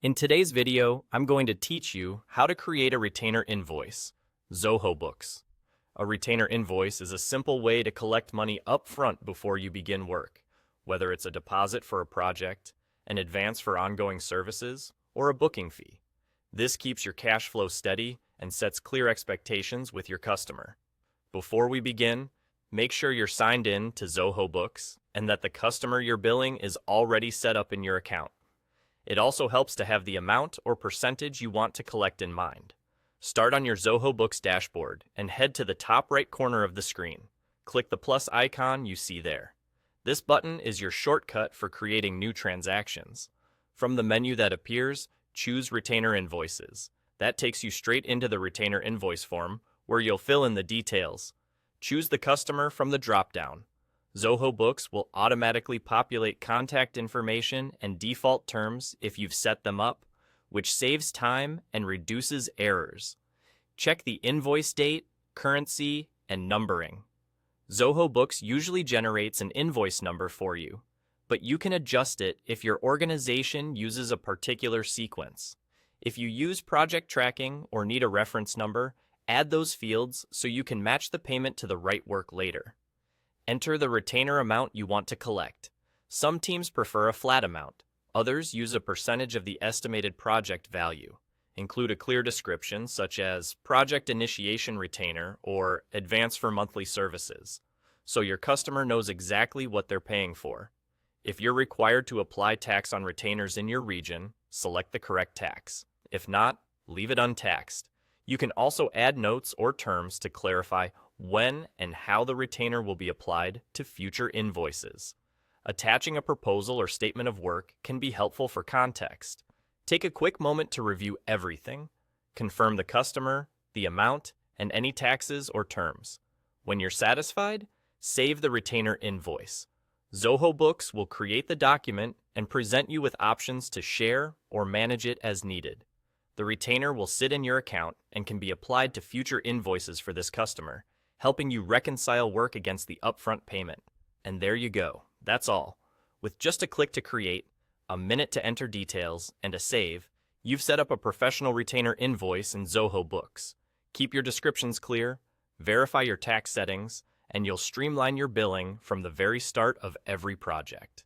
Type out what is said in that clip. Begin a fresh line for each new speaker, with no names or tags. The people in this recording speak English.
In today's video, I'm going to teach you how to create a retainer invoice, Zoho Books. A retainer invoice is a simple way to collect money up front before you begin work, whether it's a deposit for a project, an advance for ongoing services, or a booking fee. This keeps your cash flow steady and sets clear expectations with your customer. Before we begin, make sure you're signed in to Zoho Books and that the customer you're billing is already set up in your account. It also helps to have the amount or percentage you want to collect in mind. Start on your Zoho Books dashboard and head to the top right corner of the screen. Click the plus icon you see there. This button is your shortcut for creating new transactions. From the menu that appears, choose Retainer Invoices. That takes you straight into the retainer invoice form, where you'll fill in the details. Choose the customer from the drop-down. Zoho Books will automatically populate contact information and default terms if you've set them up, which saves time and reduces errors. Check the invoice date, currency, and numbering. Zoho Books usually generates an invoice number for you, but you can adjust it if your organization uses a particular sequence. If you use project tracking or need a reference number, add those fields so you can match the payment to the right work later. Enter the retainer amount you want to collect. Some teams prefer a flat amount. Others use a percentage of the estimated project value. Include a clear description such as project initiation retainer or advance for monthly services, so your customer knows exactly what they're paying for. If you're required to apply tax on retainers in your region, select the correct tax. If not, leave it untaxed. You can also add notes or terms to clarify when and how the retainer will be applied to future invoices. Attaching a proposal or statement of work can be helpful for context. Take a quick moment to review everything. Confirm the customer, the amount, and any taxes or terms. When you're satisfied, save the retainer invoice. Zoho Books will create the document and present you with options to share or manage it as needed. The retainer will sit in your account and can be applied to future invoices for this customer, helping you reconcile work against the upfront payment. And there you go. That's all. With just a click to create, a minute to enter details, and a save, you've set up a professional retainer invoice in Zoho Books. Keep your descriptions clear, verify your tax settings, and you'll streamline your billing from the very start of every project.